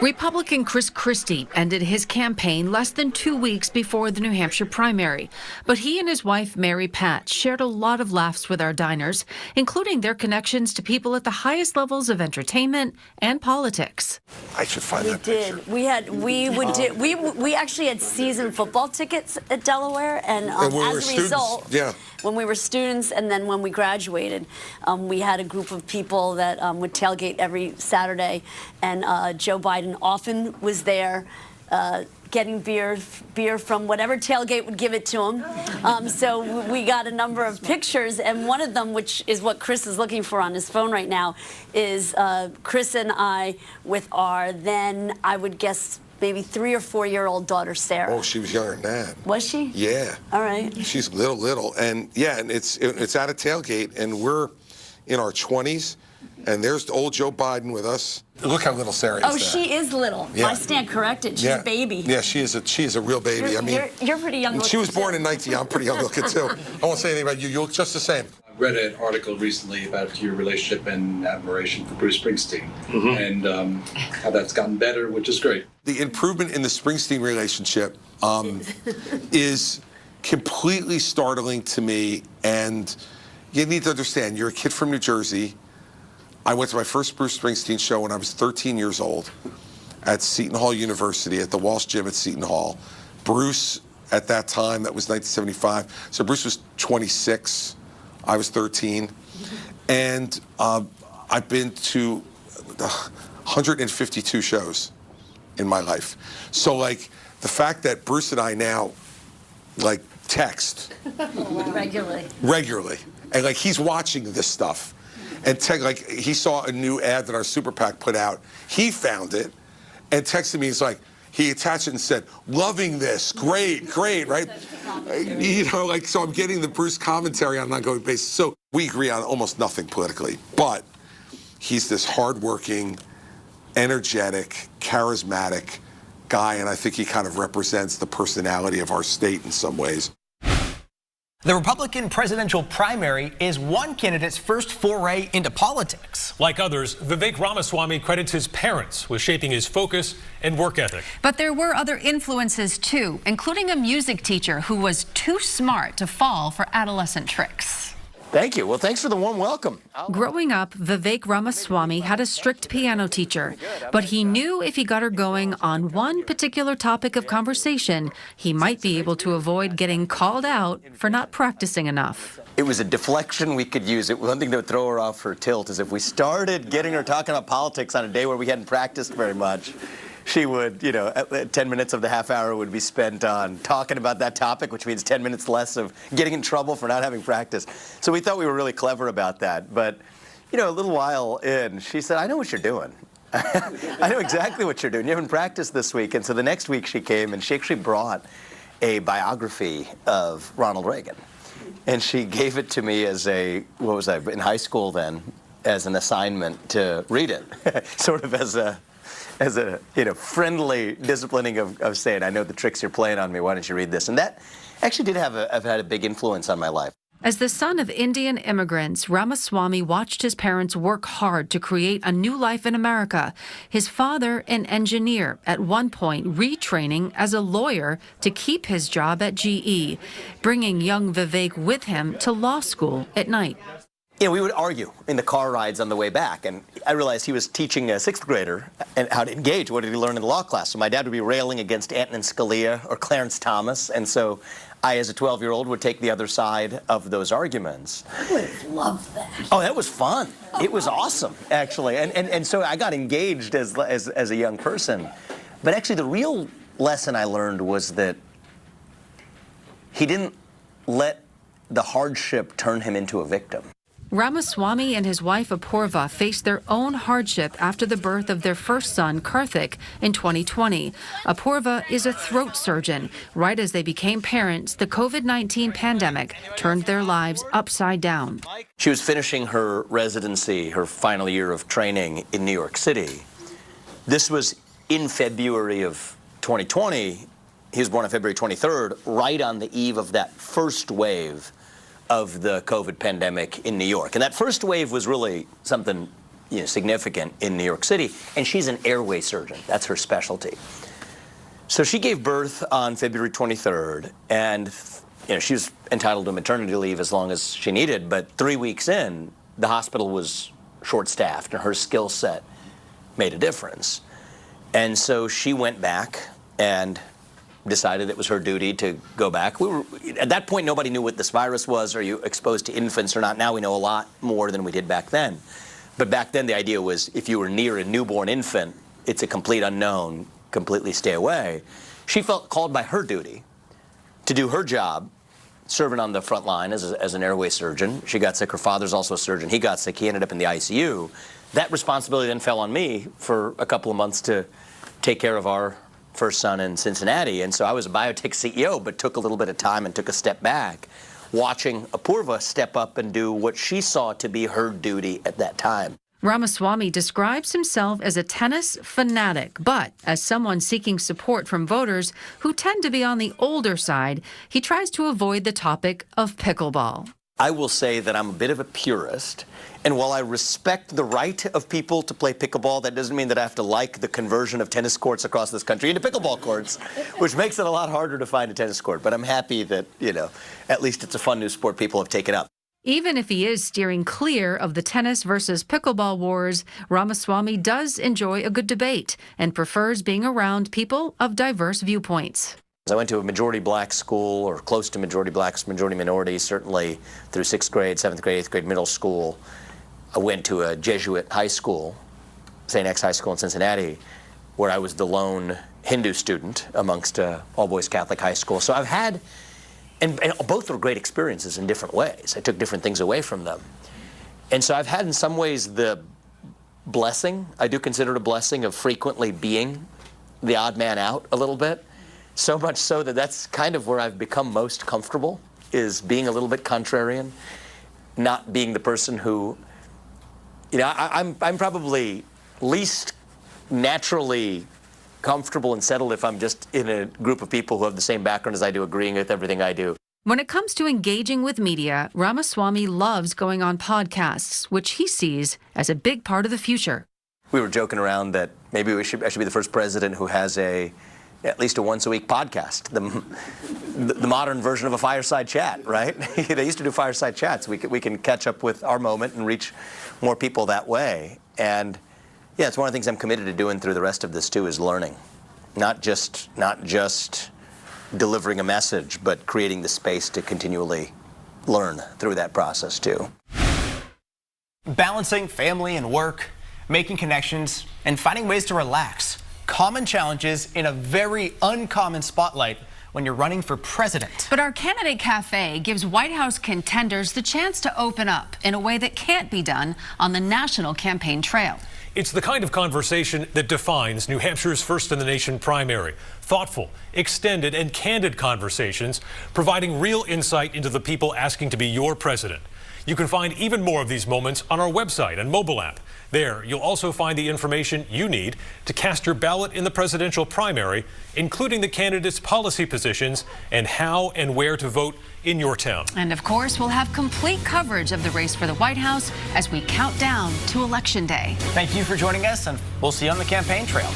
Republican Chris Christie ended his campaign less than 2 weeks before the New Hampshire primary. But he and his wife, Mary Pat, shared a lot of laughs with our diners, including their connections to people at the highest levels of entertainment and politics. I should find that picture. We actually had season football tickets at Delaware, and as a result, when we were students and then when we graduated, we had a group of people that would tailgate every Saturday, and Joe Biden often was there getting beer from whatever tailgate would give it to him. So we got a number of pictures, and one of them, which is what Chris is looking for on his phone right now, is Chris and I with our then, I would guess, maybe 3 or 4 year old daughter, Sarah. Oh, she was younger than that. Was she? Yeah. All right. She's little. And yeah, and it's at a tailgate, and we're in our 20s, and there's old Joe Biden with us. Look how little Sarah is. Oh, she is little. Yeah. I stand corrected. She's a baby. Yeah, she is a real baby. You're pretty young looking. She was born in 19. I'm pretty young looking too. I won't say anything about you. You look just the same. I read an article recently about your relationship and admiration for Bruce Springsteen, and how that's gotten better, which is great. The improvement in the Springsteen relationship is completely startling to me, and you need to understand, you're a kid from New Jersey. I went to my first Bruce Springsteen show when I was 13 years old at Seton Hall University, at the Walsh Gym at Seton Hall. Bruce, at that time, that was 1975, so Bruce was 26, I was 13, and I've been to 152 shows in my life. So, like, the fact that Bruce and I now, like, text regularly, and like he's watching this stuff, and like he saw a new ad that our Super PAC put out. He found it and texted me. He's like, he attached it and said, "Loving this, great, right?" You know, like, so I'm getting the Bruce commentary on an ongoing basis. So we agree on almost nothing politically, but he's this hardworking, energetic, charismatic guy, and I think he kind of represents the personality of our state in some ways. The Republican presidential primary is one candidate's first foray into politics. Like others, Vivek Ramaswamy credits his parents with shaping his focus and work ethic. But there were other influences too, including a music teacher who was too smart to fall for adolescent tricks. Thank you. Well, thanks for the warm welcome. Growing up, Vivek Ramaswamy had a strict piano teacher, but he knew if he got her going on one particular topic of conversation, he might be able to avoid getting called out for not practicing enough. It was a deflection we could use. One thing that would throw her off her tilt is if we started getting her talking about politics on a day where we hadn't practiced very much. She would, 10 minutes of the half hour would be spent on talking about that topic, which means 10 minutes less of getting in trouble for not having practice. So we thought we were really clever about that. But, a little while in, she said, "I know what you're doing. I know exactly what you're doing. You haven't practiced this week." And so the next week she came and she actually brought a biography of Ronald Reagan. And she gave it to me as in high school then, as an assignment to read it, sort of as a friendly disciplining of saying, "I know the tricks you're playing on me, why don't you read this?" And that actually have had a big influence on my life. As the son of Indian immigrants, Ramaswamy watched his parents work hard to create a new life in America. His father, an engineer, at one point retraining as a lawyer to keep his job at GE, bringing young Vivek with him to law school at night. We would argue in the car rides on the way back, and I realized he was teaching a sixth grader and how to engage. What did he learn in the law class? So my dad would be railing against Antonin Scalia or Clarence Thomas, and so I, as a 12-year-old, would take the other side of those arguments. I would have loved that. Oh, that was fun. It was awesome, actually, and so I got engaged as a young person. But actually, the real lesson I learned was that he didn't let the hardship turn him into a victim. Ramaswamy and his wife Apurva faced their own hardship after the birth of their first son, Karthik, in 2020. Apurva is a throat surgeon. Right as they became parents, the COVID-19 pandemic turned their lives upside down. She was finishing her residency, her final year of training in New York City. This was in February of 2020. He was born on February 23rd, right on the eve of that first wave of the COVID pandemic in New York. And that first wave was really something significant in New York City, and she's an airway surgeon. That's her specialty. So she gave birth on February 23rd, and she was entitled to maternity leave as long as she needed, but 3 weeks in, the hospital was short-staffed, and her skill set made a difference. And so she went back and decided it was her duty to go back. At that point, nobody knew what this virus was. Are you exposed to infants or not? Now we know a lot more than we did back then. But back then, the idea was if you were near a newborn infant, it's a complete unknown, completely stay away. She felt called by her duty to do her job, serving on the front line as an airway surgeon. She got sick. Her father's also a surgeon. He got sick. He ended up in the ICU. That responsibility then fell on me for a couple of months to take care of our first son in Cincinnati. And so I was a biotech CEO, but took a little bit of time and took a step back, watching Apoorva step up and do what she saw to be her duty at that time. Ramaswamy describes himself as a tennis fanatic, but as someone seeking support from voters who tend to be on the older side, he tries to avoid the topic of pickleball. I will say that I'm a bit of a purist, and while I respect the right of people to play pickleball, that doesn't mean that I have to like the conversion of tennis courts across this country into pickleball courts, which makes it a lot harder to find a tennis court. But I'm happy that, at least it's a fun new sport people have taken up. Even if he is steering clear of the tennis versus pickleball wars, Ramaswamy does enjoy a good debate and prefers being around people of diverse viewpoints. I went to a majority black school, or close to majority blacks, majority minorities, certainly through 6th grade, 7th grade, 8th grade middle school. I went to a Jesuit high school, St. X High School in Cincinnati, where I was the lone Hindu student amongst all-boys Catholic high school. So I've had, and both were great experiences in different ways. I took different things away from them. And so I've had in some ways the blessing, I do consider it a blessing, of frequently being the odd man out a little bit. So much so that that's kind of where I've become most comfortable, is being a little bit contrarian, not being the person who, I'm probably least naturally comfortable and settled if I'm just in a group of people who have the same background as I do, agreeing with everything I do. When it comes to engaging with media, Ramaswamy loves going on podcasts, which he sees as a big part of the future. We were joking around that maybe I should be the first president who has at least a once-a-week podcast, the modern version of a fireside chat, right? They used to do fireside chats. We can catch up with our moment and reach more people that way. And yeah, it's one of the things I'm committed to doing through the rest of this too, is learning, not just delivering a message, but creating the space to continually learn through that process too. Balancing family and work, making connections, and finding ways to relax. Common challenges in a very uncommon spotlight when you're running for president. But our Candidate Cafe gives White House contenders the chance to open up in a way that can't be done on the national campaign trail. It's the kind of conversation that defines New Hampshire's first-in-the-nation primary. Thoughtful, extended, and candid conversations, providing real insight into the people asking to be your president. You can find even more of these moments on our website and mobile app. There, you'll also find the information you need to cast your ballot in the presidential primary, including the candidates' policy positions and how and where to vote in your town. And of course, we'll have complete coverage of the race for the White House as we count down to Election Day. Thank you for joining us, and we'll see you on the campaign trail.